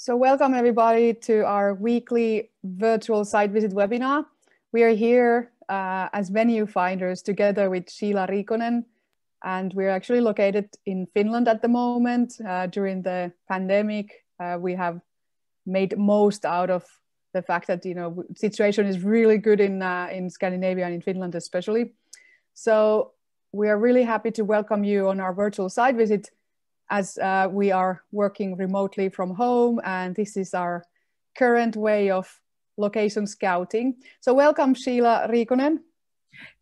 So welcome everybody to our weekly virtual site visit webinar. We are here as venue finders together with Sheila Riikonen, and we're actually located in Finland at the moment. During the pandemic, we have made most out of the fact that situation is really good in Scandinavia and in Finland especially. So we are really happy to welcome you on our virtual site visit, as we are working remotely from home, and this is our current way of location scouting. So welcome, Sheila Riikonen.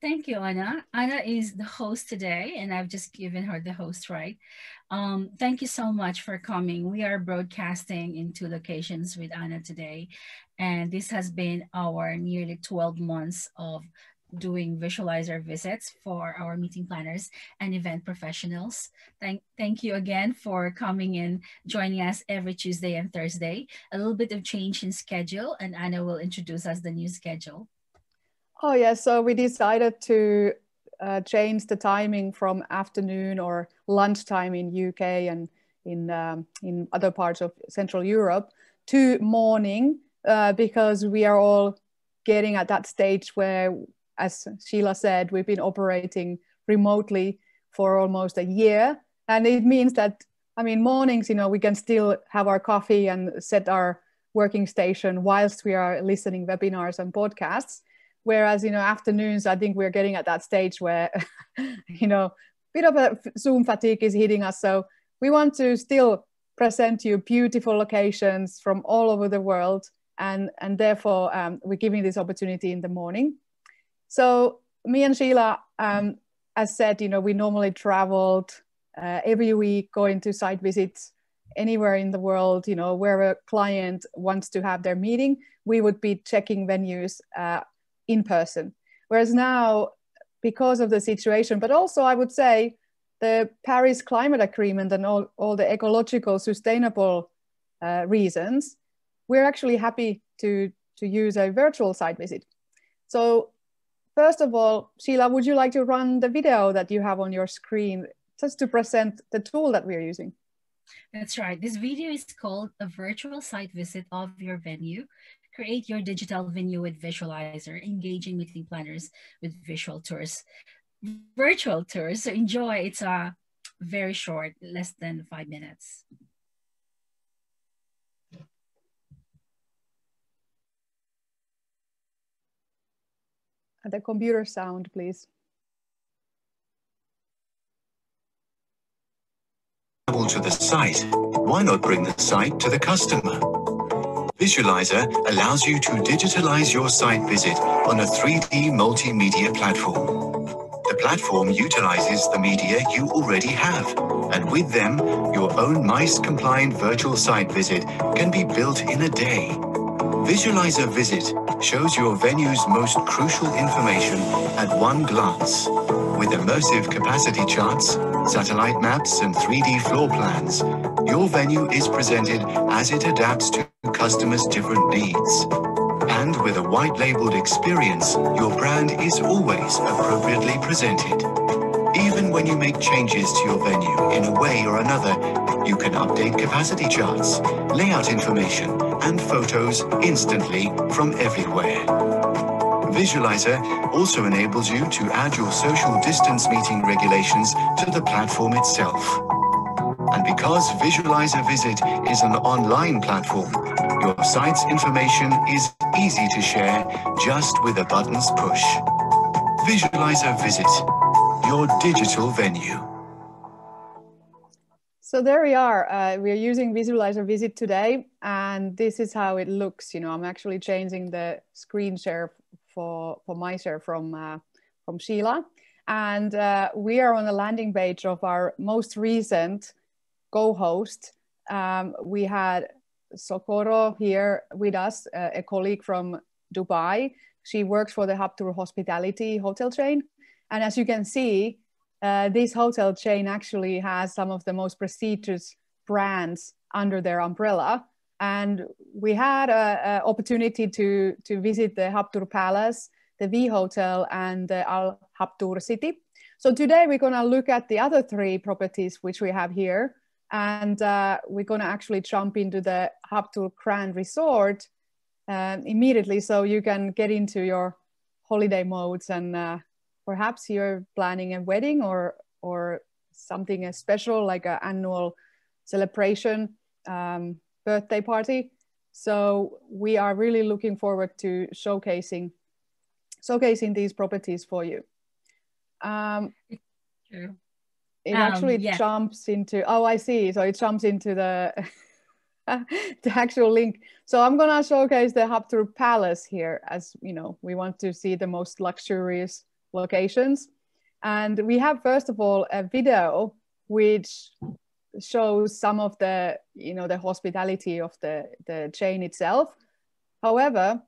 Thank you, Anna. Anna is the host today, and I've just given her the host right. Thank you so much for coming. We are broadcasting in 2 locations with Anna today, and this has been our nearly 12 months of doing visualizer visits for our meeting planners and event professionals. Thank you again for coming in, joining us every Tuesday and Thursday. A little bit of change in schedule, and Anna will introduce us the new schedule. Oh yeah, so we decided to change the timing from afternoon or lunchtime in UK and in other parts of Central Europe to morning because we are all getting at that stage where, as Sheila said, we've been operating remotely for almost a year. And it means that, mornings, we can still have our coffee and set our working station whilst we are listening webinars and podcasts. Whereas, afternoons, I think we're getting at that stage where, bit of a Zoom fatigue is hitting us. So we want to still present you beautiful locations from all over the world. And therefore, we're giving this opportunity in the morning. So me and Sheila, as said, we normally traveled every week, going to site visits anywhere in the world, where a client wants to have their meeting, we would be checking venues in person. Whereas now, because of the situation, but also I would say the Paris Climate Agreement and all the ecological sustainable reasons, we're actually happy to use a virtual site visit. So first of all, Sheila, would you like to run the video that you have on your screen just to present the tool that we're using? That's right. This video is called A Virtual Site Visit of Your Venue. Create your digital venue with Visualizer, engaging meeting planners with visual tours. Virtual tours, so enjoy. It's very short, less than 5 minutes. The computer sound, please. To the site, why not bring the site to the customer? Visualizer allows you to digitalize your site visit on a 3D multimedia platform. The platform utilizes the media you already have, and with them, your own MICE-compliant virtual site visit can be built in a day. Visualizer Visit shows your venue's most crucial information at one glance. With immersive capacity charts, satellite maps, and 3D floor plans, your venue is presented as it adapts to customers' different needs. And with a white-labeled experience, your brand is always appropriately presented. Even when you make changes to your venue in a way or another, you can update capacity charts, layout information, and photos instantly from everywhere. Visualizer also enables you to add your social distance meeting regulations to the platform itself. And because Visualizer Visit is an online platform, your site's information is easy to share just with a button's push. Visualizer Visit, your digital venue. So there we are. We're using Visualizer Visit today, and this is how it looks. I'm actually changing the screen share for my share from Sheila, and we are on the landing page of our most recent co-host. We had Socorro here with us, a colleague from Dubai. She works for the Haptur Hospitality hotel chain, and as you can see, this hotel chain actually has some of the most prestigious brands under their umbrella. And we had an opportunity to visit the Haptur Palace, the V Hotel, and the Al Haptur City. So today we're going to look at the other 3 properties which we have here. And we're going to actually jump into the Haptur Grand Resort immediately, so you can get into your holiday modes, and perhaps you're planning a wedding or something special like an annual celebration, birthday party. So we are really looking forward to showcasing these properties for you. True. It actually jumps into, oh, I see. So it jumps into the, the actual link. So I'm going to showcase the Haptur Palace here, as you know, we want to see the most luxurious locations. And we have, first of all, a video which shows some of the, you know, the hospitality of the chain itself. However,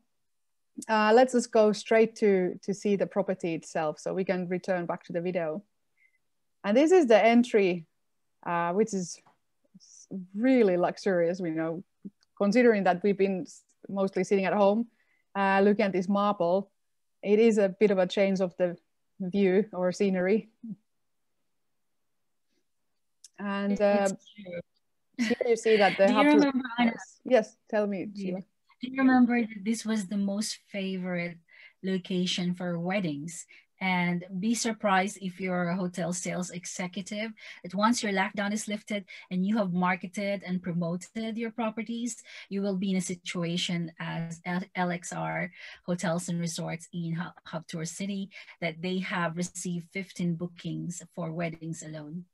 let's just go straight to see the property itself, so we can return back to the video. And this is the entry, which is really luxurious, you know, considering that we've been mostly sitting at home, looking at this marble. It is a bit of a change of the view or scenery. And here you see that they have to... Yes, tell me, Sheila. Do you remember that this was the most favorite location for weddings? And be surprised if you're a hotel sales executive that once your lockdown is lifted and you have marketed and promoted your properties, you will be in a situation as LXR Hotels and Resorts in Haptur City that they have received 15 bookings for weddings alone.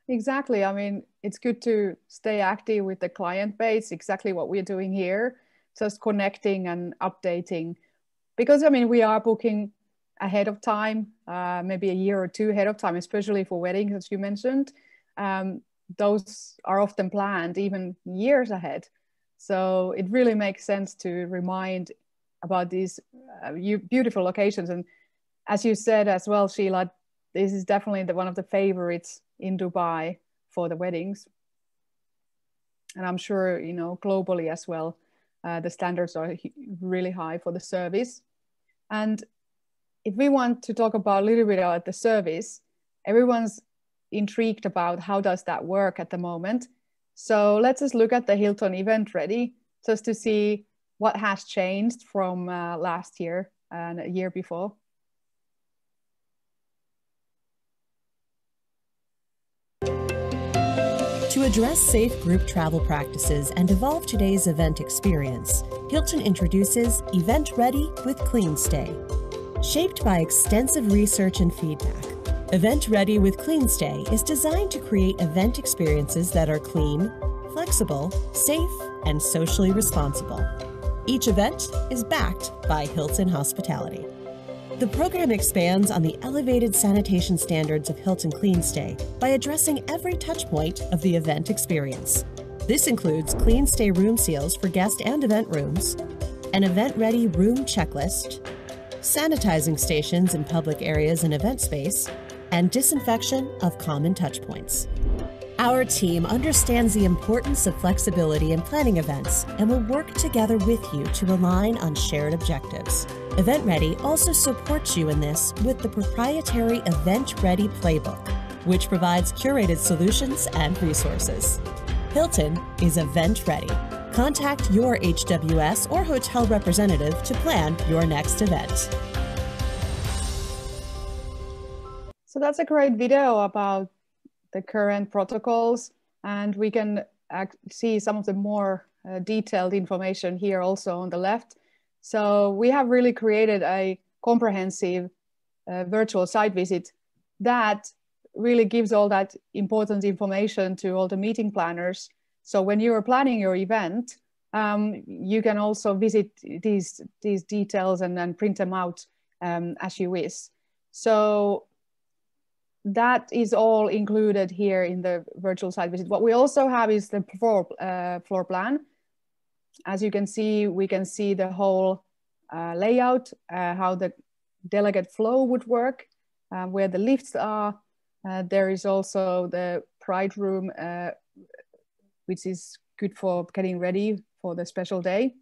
Exactly. I mean, it's good to stay active with the client base, exactly what we're doing here, just connecting and updating. Because, I mean, we are booking ahead of time, maybe a year or two ahead of time, especially for weddings, as you mentioned. Those are often planned even years ahead. So it really makes sense to remind about these beautiful locations. And as you said as well, Sheila, this is definitely one of the favorites in Dubai for the weddings. And I'm sure, you know, globally as well, the standards are really high for the service. And if we want to talk about a little bit about the service, everyone's intrigued about how does that work at the moment. So let's just look at the Hilton Event Ready just to see what has changed from last year and a year before. To address safe group travel practices and evolve today's event experience, Hilton introduces Event Ready with Clean Stay. Shaped by extensive research and feedback, Event Ready with Clean Stay is designed to create event experiences that are clean, flexible, safe, and socially responsible. Each event is backed by Hilton Hospitality. The program expands on the elevated sanitation standards of Hilton Clean Stay by addressing every touch point of the event experience. This includes Clean Stay room seals for guest and event rooms, an event-ready room checklist, sanitizing stations in public areas and event space, and disinfection of common touchpoints. Our team understands the importance of flexibility in planning events and will work together with you to align on shared objectives. Event Ready also supports you in this with the proprietary Event Ready Playbook, which provides curated solutions and resources. Hilton is Event Ready. Contact your HWS or hotel representative to plan your next event. So that's a great video about the current protocols, and we can see some of the more detailed information here also on the left. So we have really created a comprehensive virtual site visit that really gives all that important information to all the meeting planners. So when you are planning your event, you can also visit these details and then print them out as you wish. So that is all included here in the virtual site visit. What we also have is the floor plan. As you can see, we can see the whole layout, how the delegate flow would work, where the lifts are. There is also the Pride Room, which is good for getting ready for the special day.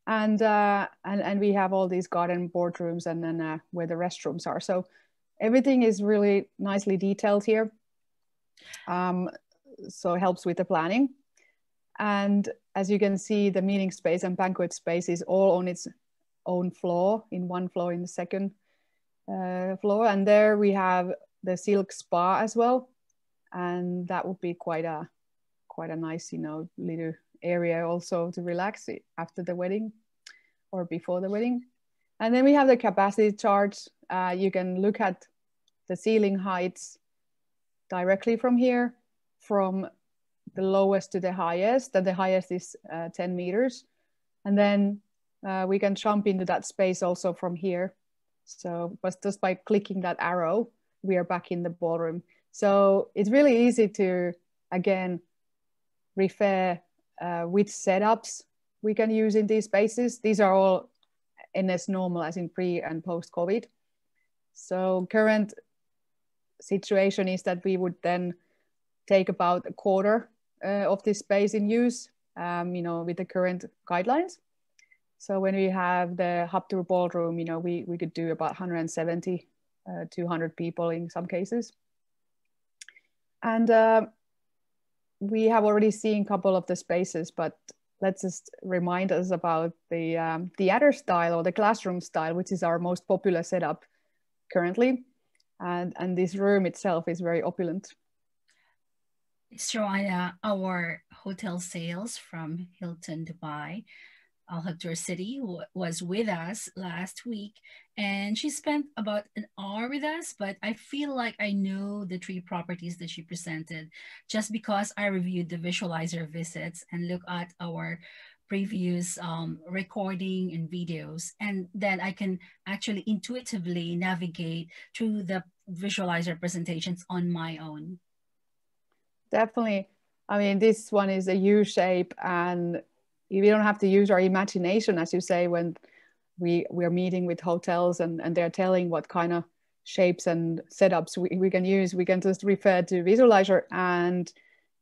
And we have all these garden boardrooms and then where the restrooms are. So everything is really nicely detailed here. so it helps with the planning. And as you can see, the meeting space and banquet space is all on its own floor, in one floor, in the second floor. And there we have the silk spa as well. And that would be quite a nice, you know, little area also to relax after the wedding or before the wedding. And then we have the capacity charge. You can look at the ceiling heights directly from here, from the lowest to the highest, and the highest is 10 meters. And then we can jump into that space also from here. So but just by clicking that arrow, we are back in the ballroom. So it's really easy to, again, refer which setups we can use in these spaces. These are all NS normal, as in pre and post-COVID. So current situation is that we would then take about a quarter of this space in use, you know, with the current guidelines. So when we have the hub tour ballroom, you know, we could do about 170, 200 people in some cases. And we have already seen a couple of the spaces, but let's just remind us about the theater style or the classroom style, which is our most popular setup currently. And this room itself is very opulent. Joanna, our hotel sales from Hilton Dubai, Al Habtoor City, was with us last week, and she spent about an hour with us, but I feel like I know the 3 properties that she presented just because I reviewed the visualizer visits and look at our previous recording and videos, and then I can actually intuitively navigate through the visualizer presentations on my own. Definitely. I mean, this one is a U shape, and we don't have to use our imagination, as you say, when we're meeting with hotels and they're telling what kind of shapes and setups we can use. We can just refer to visualizer and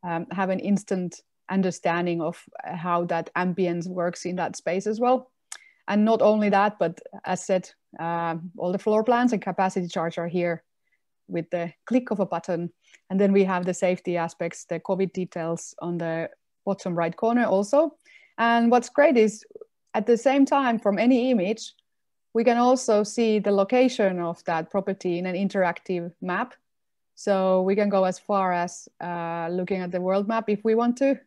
have an instant understanding of how that ambience works in that space as well. And not only that, but as said, all the floor plans and capacity charts are here with the click of a button. And then we have the safety aspects, the COVID details on the bottom right corner also. And what's great is at the same time, from any image, we can also see the location of that property in an interactive map. So we can go as far as looking at the world map if we want to,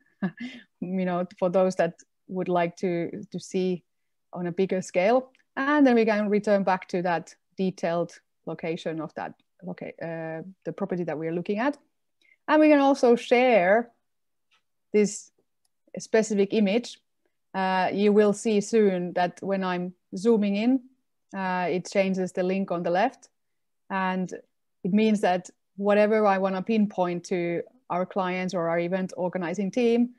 you know, for those that would like to see on a bigger scale. And then we can return back to that detailed location of that, the property that we're looking at. And we can also share this specific image. You will see soon that when I'm zooming in, it changes the link on the left. And it means that whatever I want to pinpoint to our clients or our event organizing team,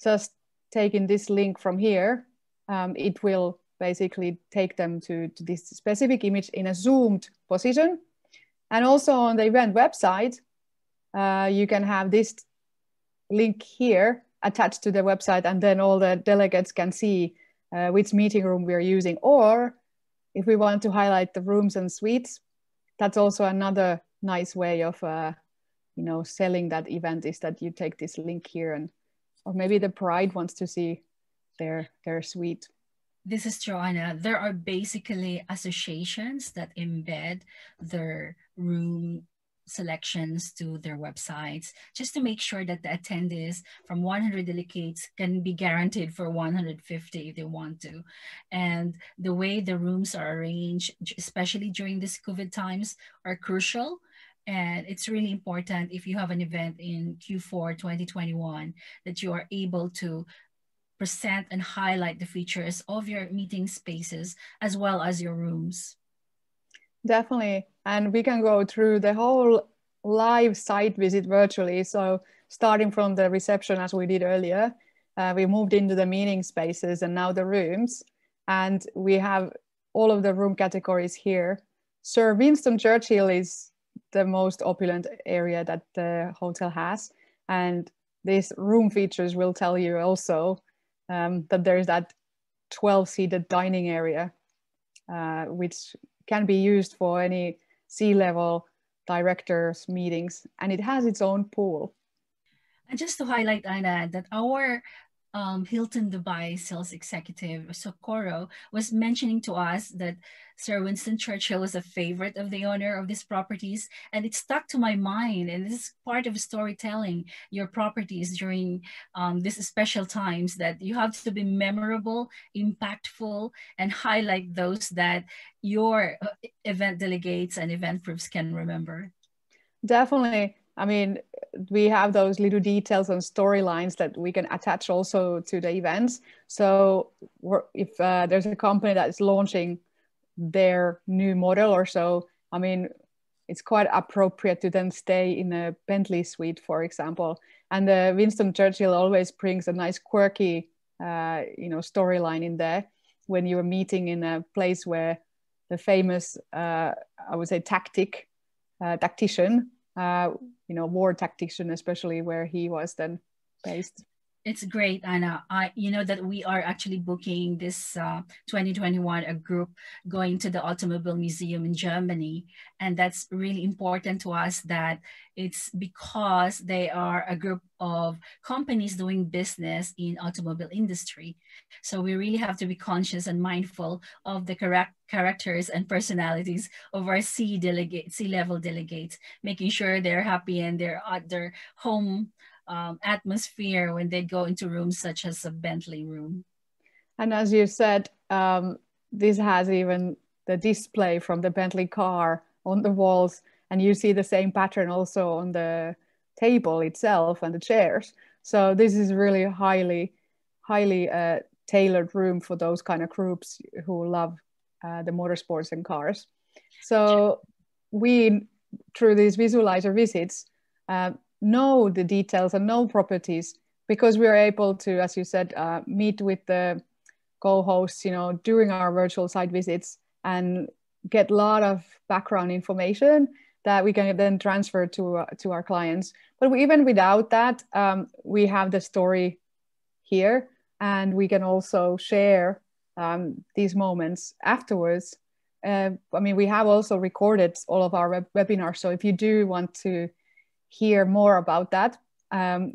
just taking this link from here, it will basically take them to this specific image in a zoomed position. And also on the event website, you can have this link here attached to the website, and then all the delegates can see which meeting room we're using. Or if we want to highlight the rooms and suites, that's also another nice way of you know, selling that event, is that you take this link here, and or maybe the bride wants to see their suite. This is Joanna. There are basically associations that embed their room selections to their websites, just to make sure that the attendees from 100 delegates can be guaranteed for 150 if they want to. And the way the rooms are arranged, especially during this COVID times, are crucial. And it's really important if you have an event in Q4 2021 that you are able to present and highlight the features of your meeting spaces as well as your rooms. Definitely. And we can go through the whole live site visit virtually. So starting from the reception, as we did earlier, we moved into the meeting spaces and now the rooms. And we have all of the room categories here. Sir Winston Churchill is the most opulent area that the hotel has. And these room features will tell you also that there's that 12-seated dining area, which can be used for any C-level directors meetings, and it has its own pool. And just to highlight, Anna, that our Hilton Dubai sales executive, Socorro, was mentioning to us that Sir Winston Churchill was a favorite of the owner of these properties. And it stuck to my mind. And this is part of storytelling your properties during these special times, that you have to be memorable, impactful, and highlight those that your event delegates and event groups can remember. Definitely. I mean, we have those little details and storylines that we can attach also to the events. So if there's a company that is launching their new model or so, I mean, it's quite appropriate to then stay in a Bentley suite, for example. And Winston Churchill always brings a nice quirky, storyline in there when you're meeting in a place where the famous, I would say, tactician, war tactician, especially where he was then based. It's great, Anna. You know that we are actually booking this 2021 a group going to the Automobile Museum in Germany. And that's really important to us, that it's because they are a group of companies doing business in automobile industry. So we really have to be conscious and mindful of the characters and personalities of our C-level delegates, making sure they're happy and they're at their home atmosphere when they go into rooms such as a Bentley room. And as you said, this has even the display from the Bentley car on the walls, and you see the same pattern also on the table itself and the chairs. So this is really highly tailored room for those kind of groups who love the motorsports and cars. So we, through these visualizer visits, know the details and know properties, because we are able to, as you said, meet with the co-hosts, during our virtual site visits, and get a lot of background information that we can then transfer to our clients. But even without that, we have the story here, and we can also share these moments afterwards. I mean, we have also recorded all of our webinars, so if you do want to hear more about that,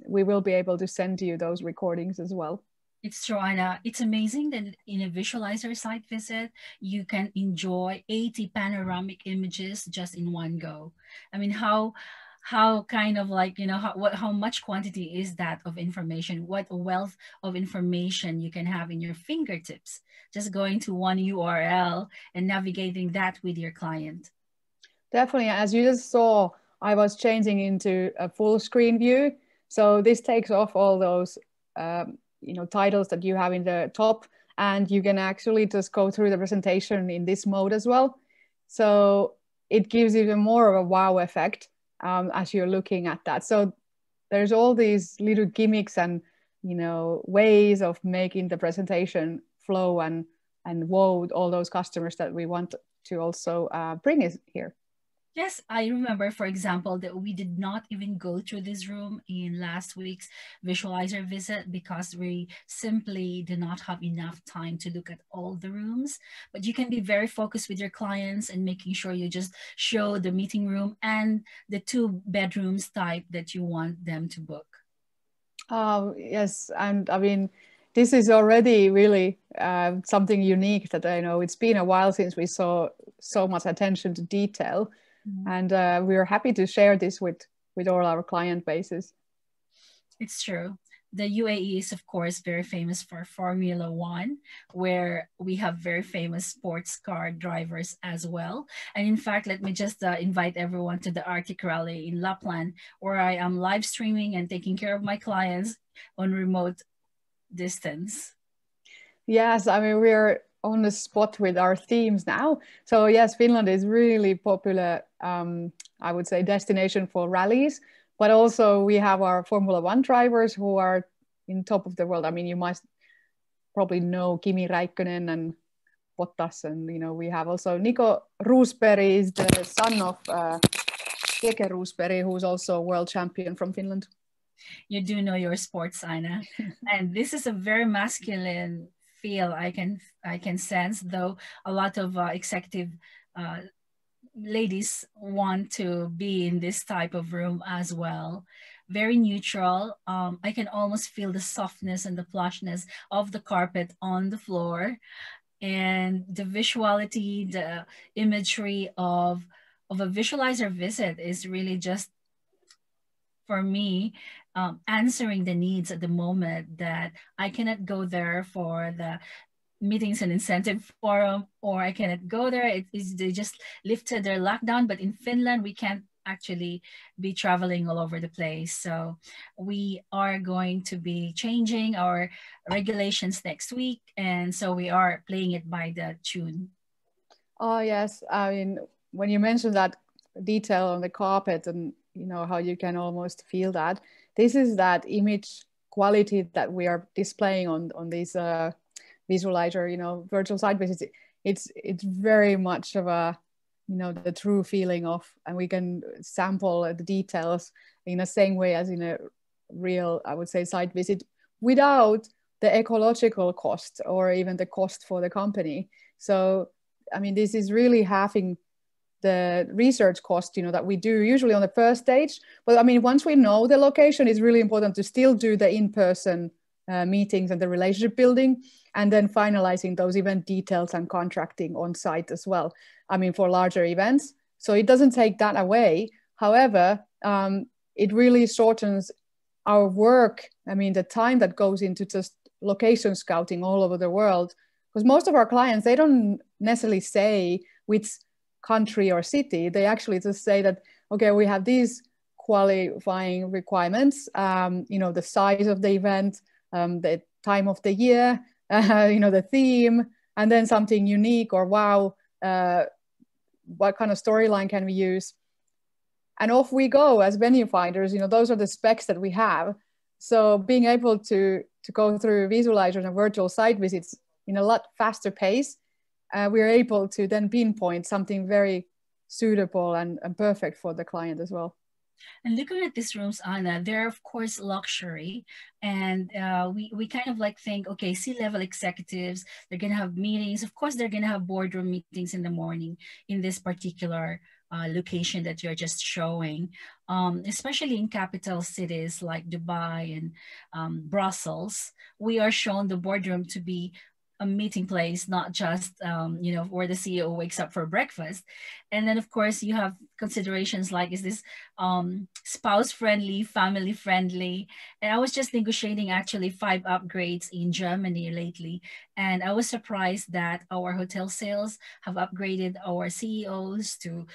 we will be able to send you those recordings as well. It's true, Anna. It's amazing that in a visualizer site visit, you can enjoy 80 panoramic images just in one go. I mean, how kind of like, how much quantity is that of information? What wealth of information you can have in your fingertips, just going to one URL and navigating that with your client. Definitely. As you just saw, I was changing into a full screen view. So this takes off all those, titles that you have in the top, and you can actually just go through the presentation in this mode as well. So it gives even more of a wow effect as you're looking at that. So there's all these little gimmicks and, ways of making the presentation flow and wow all those customers that we want to also bring is here. Yes, I remember, for example, that we did not even go through this room in last week's visualizer visit because we simply did not have enough time to look at all the rooms. But you can be very focused with your clients and making sure you just show the meeting room and the 2 bedrooms type that you want them to book. Yes, and I mean, this is already really something unique that I know. It's been a while since we saw so much attention to detail. And we're happy to share this with all our client bases. It's true. The UAE is, of course, very famous for Formula One, where we have very famous sports car drivers as well. And in fact, let me just invite everyone to the Arctic Rally in Lapland, where I am live streaming and taking care of my clients on remote distance. Yes, I mean, we're on the spot with our themes now. So yes, Finland is really popular, I would say, destination for rallies, but also we have our Formula One drivers who are in top of the world. I mean, you must probably know Kimi Räikkönen and Bottas, and we have also Nico Rosberg is the son of Keke Rosberg, who's also a world champion from Finland. You do know your sports, Anna. And this is a very masculine feel I can sense, though a lot of executive ladies want to be in this type of room as well. Very neutral. I can almost feel the softness and the plushness of the carpet on the floor, and the visuality, the imagery of a visualizer visit is really just, for me, answering the needs at the moment that I cannot go there for the meetings and incentive forum, or I cannot go there. They just lifted their lockdown, but in Finland, we can't actually be traveling all over the place. So we are going to be changing our regulations next week. And so we are playing it by the tune. Oh, yes. I mean, when you mentioned that detail on the carpet and, how you can almost feel that, this is that image quality that we are displaying on these visualizer, virtual site visits. It's very much of a, the true feeling of, and we can sample the details in the same way as in a real, I would say, site visit, without the ecological cost or even the cost for the company. So, I mean, this is really having the research cost, that we do usually on the first stage. But I mean, once we know the location, it's really important to still do the in-person meetings and the relationship building, and then finalizing those event details and contracting on site as well. I mean, for larger events. So it doesn't take that away. However, it really shortens our work. I mean, the time that goes into just location scouting all over the world, because most of our clients, they don't necessarily say which country or city. They actually just say that, okay, we have these qualifying requirements, the size of the event, the time of the year, the theme, and then something unique or wow, what kind of storyline can we use? And off we go as venue finders. Those are the specs that we have. So being able to go through visualizers and virtual site visits in a lot faster pace, we're able to then pinpoint something very suitable and perfect for the client as well. And looking at these rooms, Anna, they're of course luxury, and we kind of like think, okay, C-level executives, they're gonna have meetings. Of course, they're gonna have boardroom meetings in the morning in this particular location that you're just showing, especially in capital cities like Dubai and Brussels. We are shown the boardroom to be a meeting place, not just, where the CEO wakes up for breakfast. And then of course you have considerations like, is this spouse friendly, family friendly? And I was just negotiating actually 5 upgrades in Germany lately. And I was surprised that our hotel sales have upgraded our CEOs to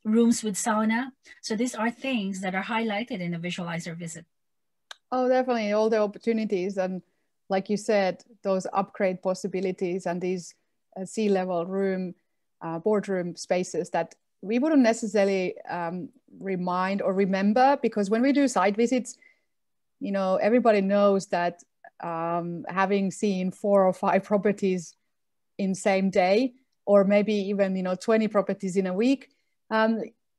rooms with sauna. So these are things that are highlighted in a visualizer visit. Oh, definitely, all the opportunities. And like you said, those upgrade possibilities and these C-level boardroom spaces that we wouldn't necessarily remind or remember, because when we do site visits, everybody knows that having seen 4 or 5 properties in same day, or maybe even 20 properties in a week,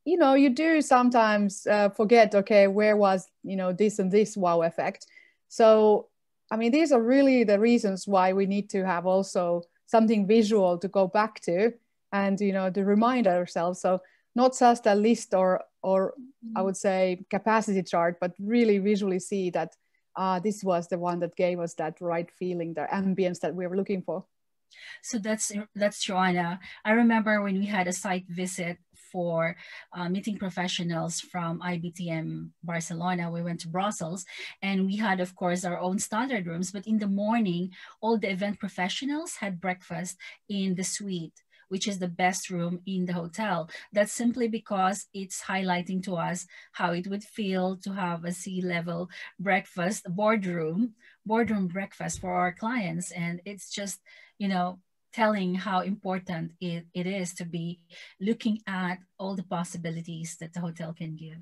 you do sometimes forget, okay, where was this and this wow effect. So I mean, these are really the reasons why we need to have also something visual to go back to and, to remind ourselves. So not just a list or I would say capacity chart, but really visually see that this was the one that gave us that right feeling, the ambience that we were looking for. So that's Joanna. I remember when we had a site visit for meeting professionals from IBTM Barcelona. We went to Brussels and we had, of course, our own standard rooms. But in the morning, all the event professionals had breakfast in the suite, which is the best room in the hotel. That's simply because it's highlighting to us how it would feel to have a C-level breakfast, boardroom breakfast for our clients. And it's just, telling how important it is to be looking at all the possibilities that the hotel can give.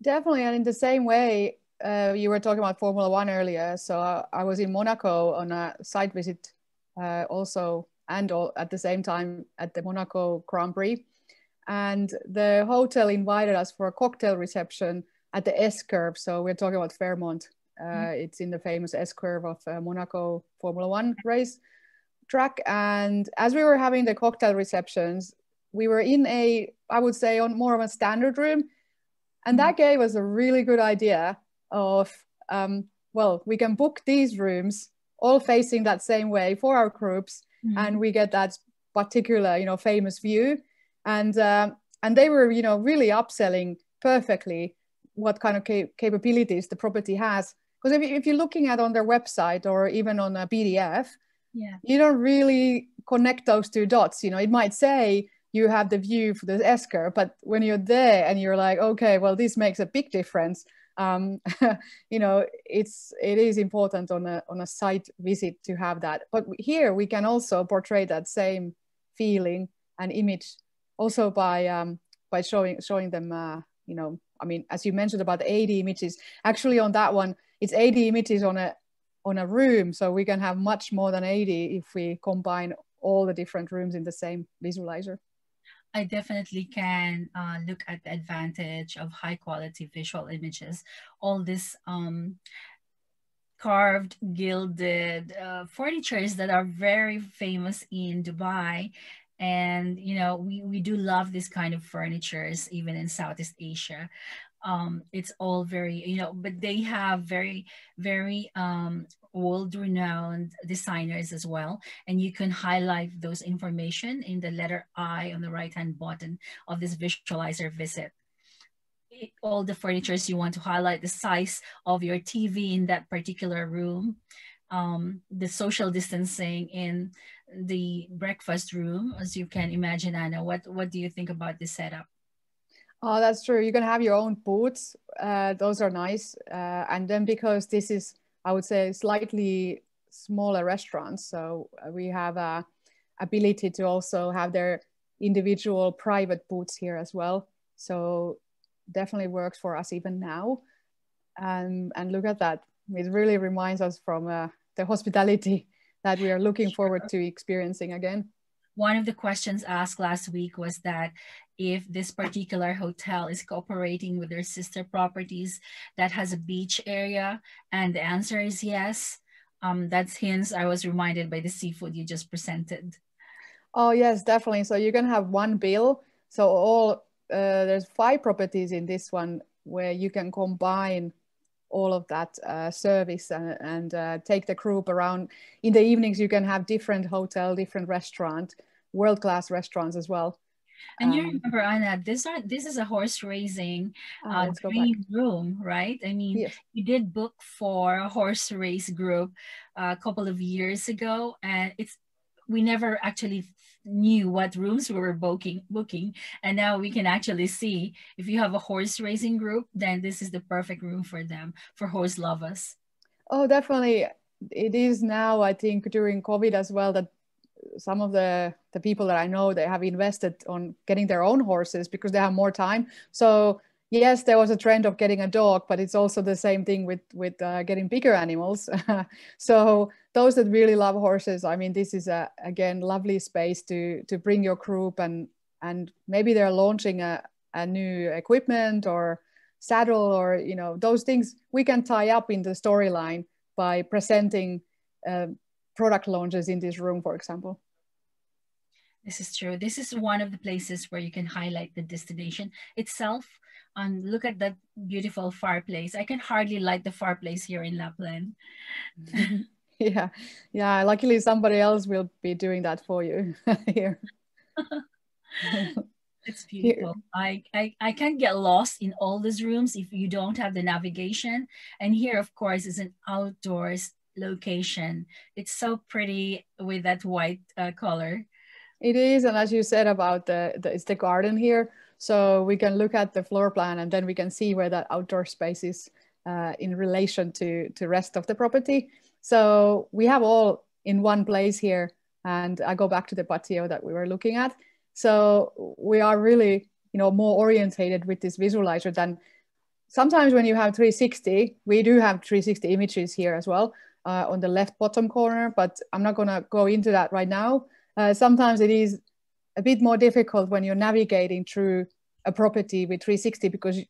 Definitely. And in the same way, you were talking about Formula One earlier. So I was in Monaco on a site visit also, and at the same time at the Monaco Grand Prix. And the hotel invited us for a cocktail reception at the S-curve. So we're talking about Fairmont. It's in the famous S-curve of Monaco Formula One race track. And as we were having the cocktail receptions, we were in I would say on more of a standard room. And that gave us a really good idea of, well, we can book these rooms all facing that same way for our groups. And we get that particular, famous view. And they were, really upselling perfectly what kind of capabilities the property has. Because if you're looking at on their website or even on a PDF, you don't really connect those two dots. It might say you have the view for the esker, but when you're there and you're like, okay, well, this makes a big difference. It is important on a site visit to have that. But here we can also portray that same feeling and image also by showing them, as you mentioned about 80 images, actually on that one, it's 80 images on a room. So we can have much more than 80 if we combine all the different rooms in the same visualizer. I definitely can look at the advantage of high quality visual images. All this carved, gilded furnitures that are very famous in Dubai. And, we do love this kind of furnitures, even in Southeast Asia. It's all very, but they have very, very world-renowned designers as well. And you can highlight those information in the letter I on the right-hand button of this visualizer visit. All the furnitures you want to highlight, the size of your TV in that particular room, the social distancing in the breakfast room, as you can imagine. Anna, what do you think about this setup? Oh, that's true. You can have your own booths. Those are nice. And then because this is, I would say, slightly smaller restaurants, so we have a ability to also have their individual private booths here as well. So definitely works for us even now. And look at that. It really reminds us from the hospitality that we are looking forward to experiencing again. One of the questions asked last week was that if this particular hotel is cooperating with their sister properties that has a beach area, and the answer is yes. That's hence I was reminded by the seafood you just presented. Oh yes, definitely. So you can have one bill. So there's 5 properties in this one where you can combine all of that service and take the group around. In the evenings, you can have different hotel, different restaurant, world-class restaurants as well. And you remember, Anna, this is a horse racing dream room, right? I mean, yes. You did book for a horse race group a couple of years ago, and we never actually knew what rooms we were booking, and now we can actually see if you have a horse racing group, then this is the perfect room for them, for horse lovers. Oh, definitely. It is now, I think, during COVID as well, that some of the people that I know, they have invested on getting their own horses because they have more time. So yes, there was a trend of getting a dog, but it's also the same thing with getting bigger animals. So those that really love horses, I mean, this is again lovely space to bring your group, and maybe they're launching a new equipment or saddle, or those things we can tie up in the storyline by presenting product launches in this room, for example. This is true. This is one of the places where you can highlight the destination itself. And look at that beautiful fireplace. I can hardly light the fireplace here in Lapland. Yeah. Luckily, somebody else will be doing that for you here. It's beautiful. I can't get lost in all these rooms if you don't have the navigation. And here, of course, is an outdoors location. It's so pretty with that white color. It is, and as you said about it's the garden here, so we can look at the floor plan and then we can see where that outdoor space is in relation to rest of the property. So we have all in one place here, and I go back to the patio that we were looking at. So we are really, more orientated with this visualizer than sometimes when you have 360. We do have 360 images here as well on the left bottom corner, but I'm not going to go into that right now. Sometimes it is a bit more difficult when you're navigating through a property with 360 because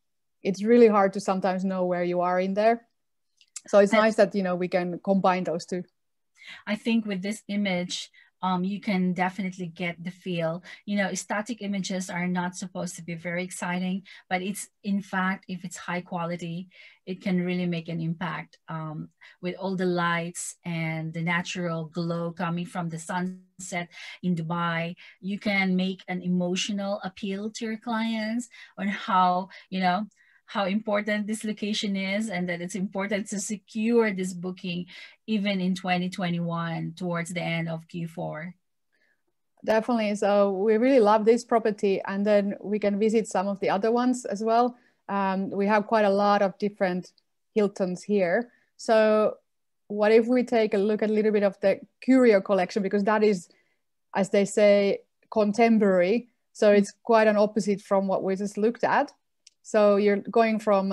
it's really hard to sometimes know where you are in there. So it's nice that, we can combine those two. I think with this image, you can definitely get the feel. You know, static images are not supposed to be very exciting, but it's, in fact, if it's high quality, it can really make an impact with all the lights and the natural glow coming from the sunset in Dubai. You can make an emotional appeal to your clients on how, you know, how important this location is, and that it's important to secure this booking even in 2021 towards the end of Q4. Definitely. So we really love this property, and then we can visit some of the other ones as well. We have quite a lot of different Hiltons here. So what if we take a look at a little bit of the Curio Collection, because that is, as they say, contemporary. So it's quite an opposite from what we just looked at. So you're going from,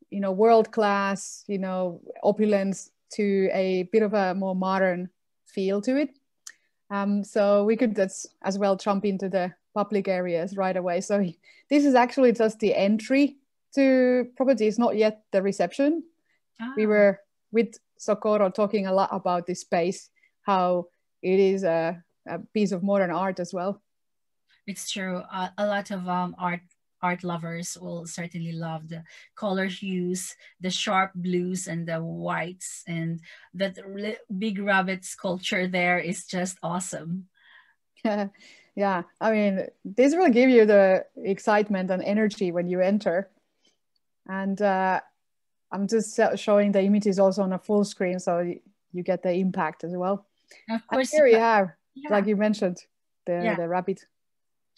you know, world-class, you know, opulence to a bit of a more modern feel to it. So we could as well jump into the public areas right away. So this is actually just the entry to property. It's not yet the reception. We were with Socorro talking a lot about this space, how it is a piece of modern art as well. It's true. A lot of art lovers will certainly love the color hues, the sharp blues and the whites, and that big rabbit sculpture there is just awesome. Yeah, I mean, this will give you the excitement and energy when you enter. And I'm just showing the images also on a full screen, so you get the impact as well. And of course, and here you have, like you mentioned, the rabbit.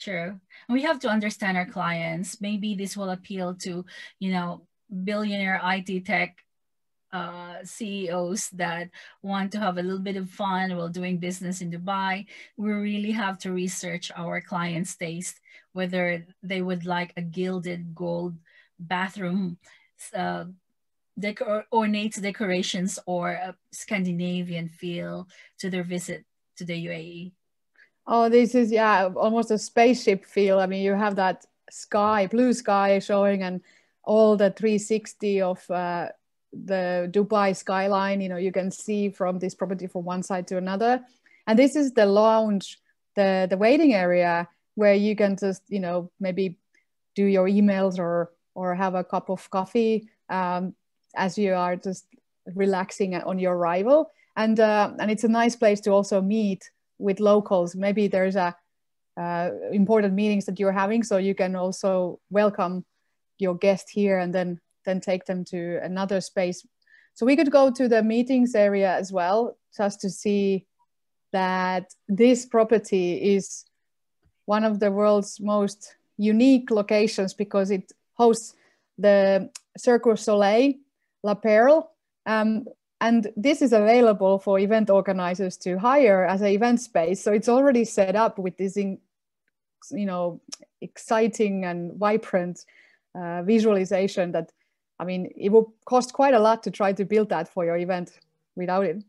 True. We have to understand our clients. Maybe this will appeal to, you know, billionaire IT tech CEOs that want to have a little bit of fun while doing business in Dubai. We really have to research our clients' taste, whether they would like a gilded gold bathroom, ornate decorations, or a Scandinavian feel to their visit to the UAE. Oh, this is, yeah, almost a spaceship feel. I mean, you have that sky, blue sky showing, and all the 360 of the Dubai skyline, you know, you can see from this property from one side to another. And this is the lounge, the waiting area, where you can just, you know, maybe do your emails or have a cup of coffee as you are just relaxing on your arrival. And it's a nice place to also meet with locals. Maybe there's important meetings that you're having, so you can also welcome your guest here and then take them to another space. So we could go to the meetings area as well, just to see that this property is one of the world's most unique locations, because it hosts the Cirque du Soleil, La Perle, and this is available for event organizers to hire as an event space. So it's already set up with this, you know, exciting and vibrant visualization that, I mean, it will cost quite a lot to try to build that for your event without it.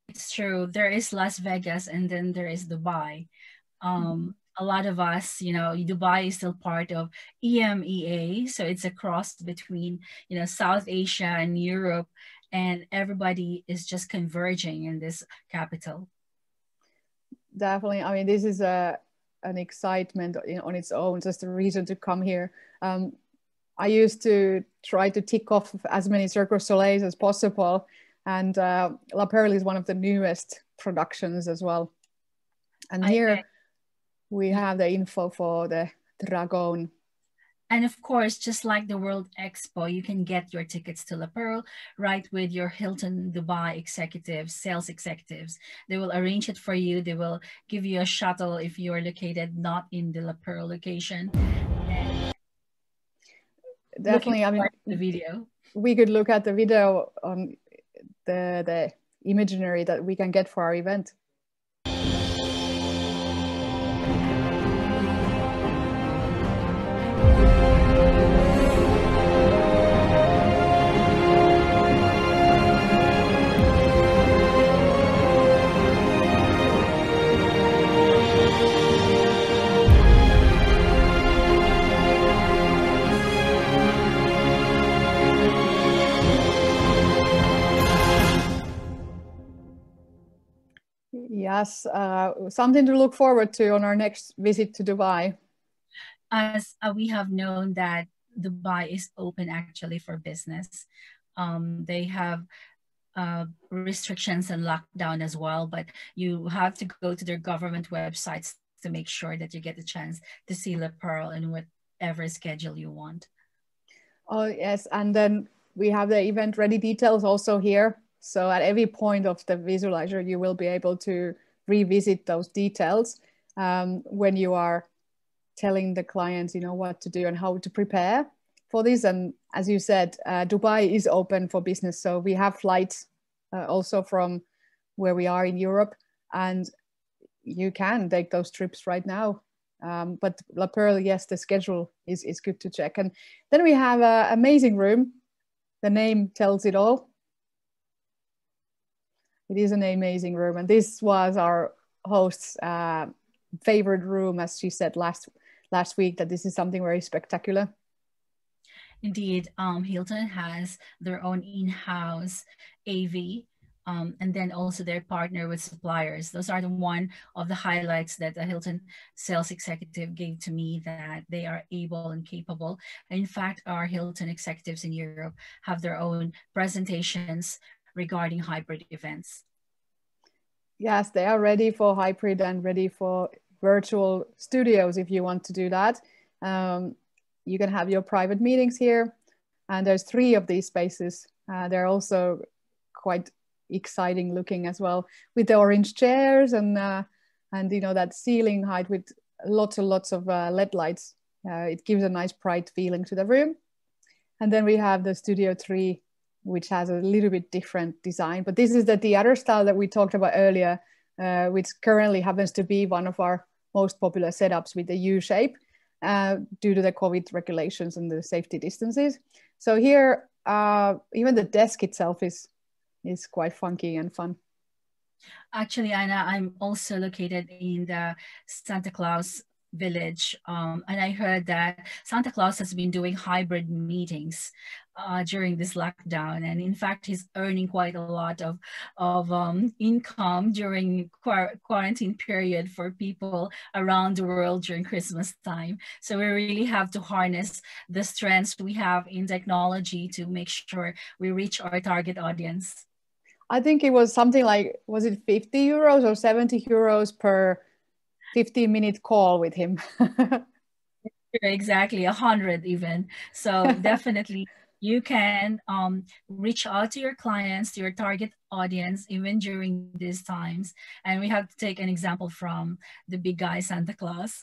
It's true. There is Las Vegas, and then there is Dubai. A lot of us, you know, Dubai is still part of EMEA. So it's a cross between, you know, South Asia and Europe. And everybody is just converging in this capital. Definitely. I mean, this is an excitement on its own, just a reason to come here. I used to try to tick off as many Cirque du Soleils as possible. And La Perle is one of the newest productions as well. And here we have the info for the Dragon. And of course, just like the World Expo, you can get your tickets to La Perle right with your Hilton Dubai executives, sales executives. They will arrange it for you. They will give you a shuttle if you are located not in the La Perle location. Definitely, I mean, the video. We could look at the video on the imaginary that we can get for our event. Yes, something to look forward to on our next visit to Dubai. As we have known that Dubai is open actually for business. They have restrictions and lockdown as well, but you have to go to their government websites to make sure that you get the chance to see Le Pearl in whatever schedule you want. Oh yes, and then we have the event ready details also here. So at every point of the visualizer, you will be able to revisit those details when you are telling the clients, you know, what to do and how to prepare for this. And as you said, Dubai is open for business. So we have flights also from where we are in Europe, and you can take those trips right now. But La Pearl, yes, the schedule is good to check. And then we have an amazing room. The name tells it all. It is an amazing room. And this was our host's favorite room, as she said last week, that this is something very spectacular. Indeed, Hilton has their own in-house AV, and then also their partner with suppliers. Those are one of the highlights that the Hilton sales executive gave to me, that they are able and capable. In fact, our Hilton executives in Europe have their own presentations regarding hybrid events. Yes, they are ready for hybrid and ready for virtual studios if you want to do that. You can have your private meetings here, and there's 3 of these spaces. They're also quite exciting looking as well, with the orange chairs and you know, that ceiling height with lots and lots of LED lights. It gives a nice bright feeling to the room. And then we have the Studio 3, which has a little bit different design, but this is the other style that we talked about earlier, which currently happens to be one of our most popular setups with the U shape due to the COVID regulations and the safety distances. So here, even the desk itself is quite funky and fun. Actually, Anna, I'm also located in the Santa Claus village, and I heard that Santa Claus has been doing hybrid meetings during this lockdown, and in fact he's earning quite a lot of income during quarantine period for people around the world during Christmas time. So we really have to harness the strengths we have in technology to make sure we reach our target audience. I think it was something like, was it 50 euros or 70 euros per 15-minute call with him? Exactly, 100 even. So definitely you can reach out to your clients, to your target audience, even during these times. And we have to take an example from the big guy, Santa Claus.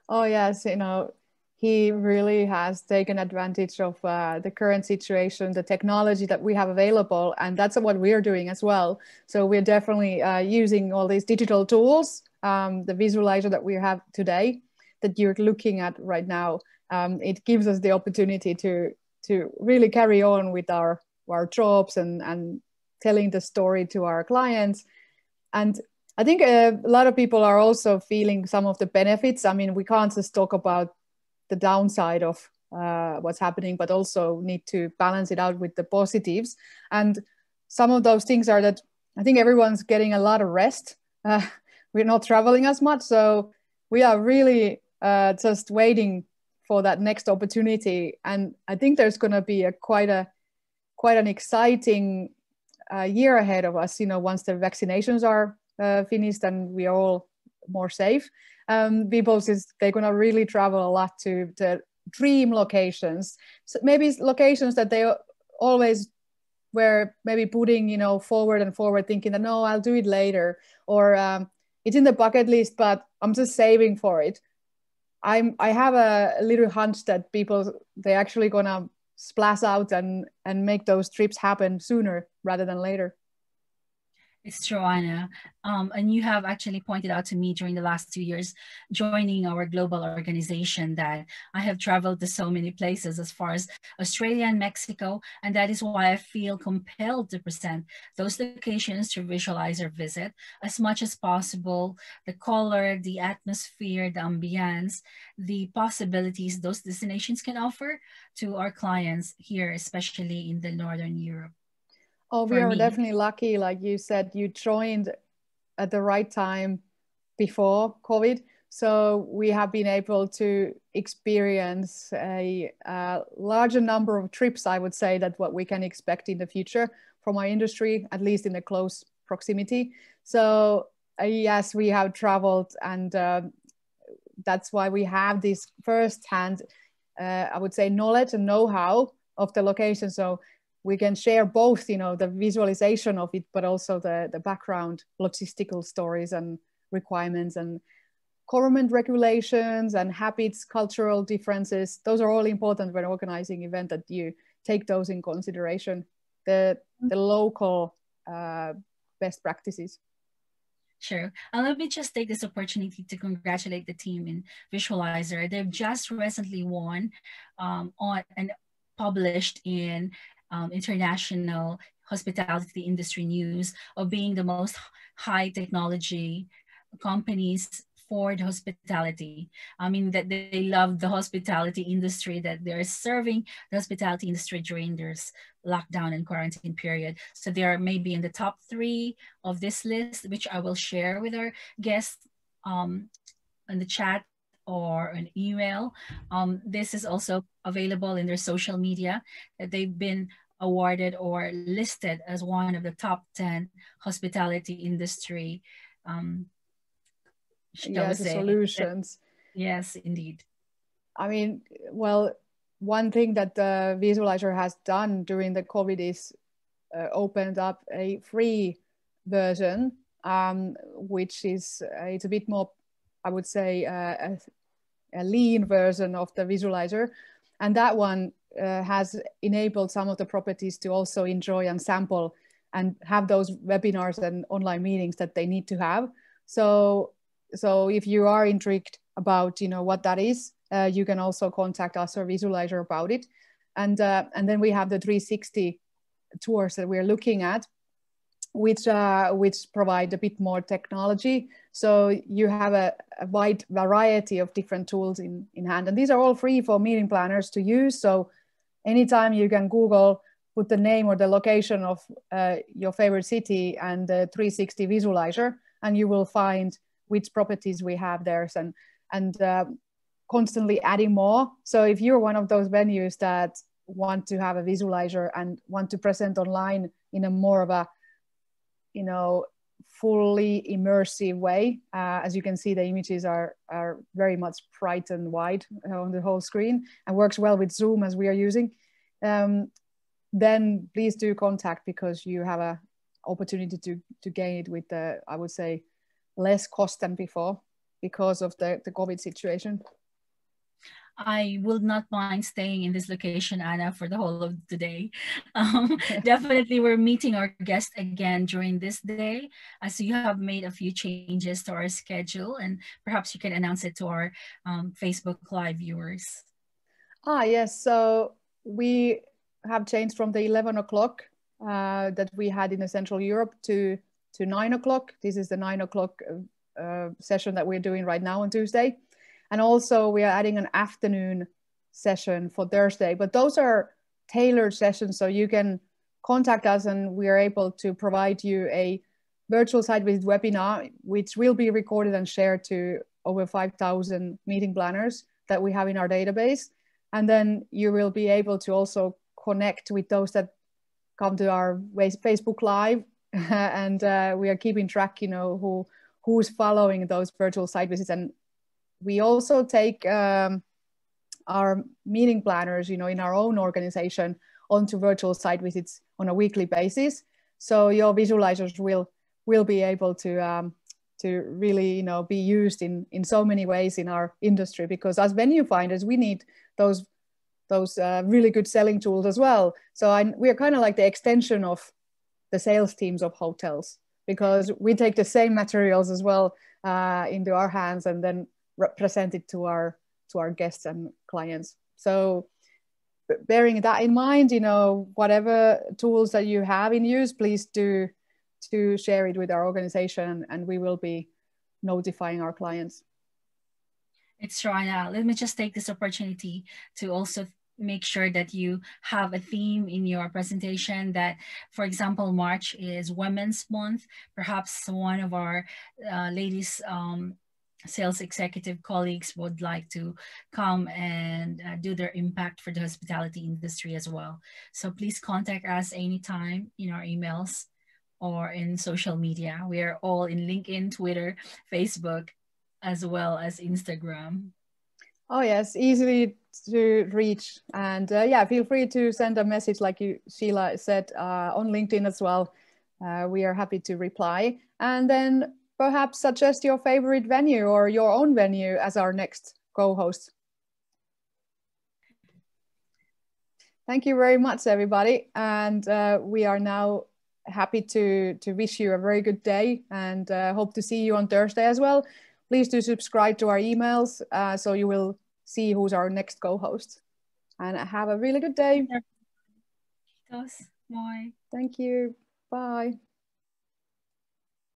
Oh yes, you know, he really has taken advantage of the current situation, the technology that we have available, and that's what we're doing as well. So we're definitely using all these digital tools, the visualizer that we have today, that you're looking at right now. It gives us the opportunity to really carry on with our jobs and telling the story to our clients. And I think a lot of people are also feeling some of the benefits. I mean, we can't just talk about the downside of what's happening, but also need to balance it out with the positives. And some of those things are that I think everyone's getting a lot of rest. We're not traveling as much, so we are really just waiting for that next opportunity. And I think there's going to be quite an exciting year ahead of us, you know, once the vaccinations are finished and we are all more safe. People, they're going to really travel a lot to the dream locations. So maybe locations that they always were maybe putting, you know, forward and forward, thinking that, no, I'll do it later, or it's in the bucket list, but I'm just saving for it. I have a little hunch that people, they're actually gonna splash out and make those trips happen sooner rather than later. It's true, Anna. And you have actually pointed out to me during the last 2 years joining our global organization that I have traveled to so many places as far as Australia and Mexico, and that is why I feel compelled to present those locations to visualizer visit as much as possible. The color, the atmosphere, the ambience, the possibilities those destinations can offer to our clients here, especially in the Northern Europe. Oh, we are definitely lucky. Like you said, you joined at the right time before COVID. So we have been able to experience a larger number of trips, I would say, that what we can expect in the future from our industry, at least in a close proximity. So yes, we have traveled, and that's why we have this first-hand, I would say, knowledge and know-how of the location. So we can share both, you know, the visualization of it, but also the background logistical stories and requirements and government regulations and habits, cultural differences. Those are all important when organizing event, that you take those in consideration, the local best practices. Sure. And let me just take this opportunity to congratulate the team in Visualizer. They've just recently won on and published in International Hospitality Industry News of being the most high technology companies for the hospitality. I mean, that they love the hospitality industry, that they're serving the hospitality industry during their lockdown and quarantine period. So they are maybe in the top 3 of this list, which I will share with our guests in the chat or an email. This is also available in their social media, that they've been awarded or listed as one of the top 10 hospitality industry solutions. Yes, indeed. I mean, well, one thing that the Visualizer has done during the COVID is opened up a free version, which is it's a bit more, I would say, a lean version of the Visualizer, and that one has enabled some of the properties to also enjoy and sample and have those webinars and online meetings that they need to have. So if you are intrigued about, you know, what that is, you can also contact us or Visualizer about it. And then we have the 360 tours that we're looking at, which provide a bit more technology. So you have a wide variety of different tools in hand. And these are all free for meeting planners to use. So anytime you can Google, put the name or the location of your favorite city and the 360 Visualizer, and you will find which properties we have there, and constantly adding more. So if you're one of those venues that want to have a Visualizer and want to present online in a more of a, you know, fully immersive way, as you can see, the images are very much bright and wide on the whole screen, and works well with Zoom as we are using, then please do contact, because you have a opportunity to gain it with the, I would say, less cost than before because of the COVID situation. I will not mind staying in this location, Anna, for the whole of the day. Definitely, we're meeting our guest again during this day. So you have made a few changes to our schedule, and perhaps you can announce it to our Facebook Live viewers. Yes, so we have changed from the 11 o'clock that we had in Central Europe to 9 o'clock. This is the 9 o'clock session that we're doing right now on Tuesday. And also we are adding an afternoon session for Thursday, but those are tailored sessions. So you can contact us and we are able to provide you a virtual site visit webinar, which will be recorded and shared to over 5,000 meeting planners that we have in our database. And then you will be able to also connect with those that come to our Facebook Live. And we are keeping track, you know, who's following those virtual site visits. And we also take our meeting planners, you know, in our own organization onto virtual site visits on a weekly basis. So your visualizers will be able to really, you know, be used in so many ways in our industry, because as venue finders, we need those really good selling tools as well. So we are kind of like the extension of the sales teams of hotels, because we take the same materials as well into our hands and then represent it to our guests and clients. So bearing that in mind, you know, whatever tools that you have in use, please do to share it with our organization, and we will be notifying our clients. It's true, Anna. Let me just take this opportunity to also make sure that you have a theme in your presentation that, for example, March is Women's Month. Perhaps one of our ladies sales executive colleagues would like to come and do their impact for the hospitality industry as well. So please contact us anytime in our emails or in social media. We are all in LinkedIn, Twitter, Facebook, as well as Instagram. Oh yes, easily to reach. And yeah, feel free to send a message like Sheila said on LinkedIn as well. We are happy to reply. And then perhaps suggest your favorite venue or your own venue as our next co-host. Thank you very much, everybody. And we are now happy to wish you a very good day and hope to see you on Thursday as well. Please do subscribe to our emails so you will see who's our next co-host. And have a really good day. Bye. Thank you. Bye.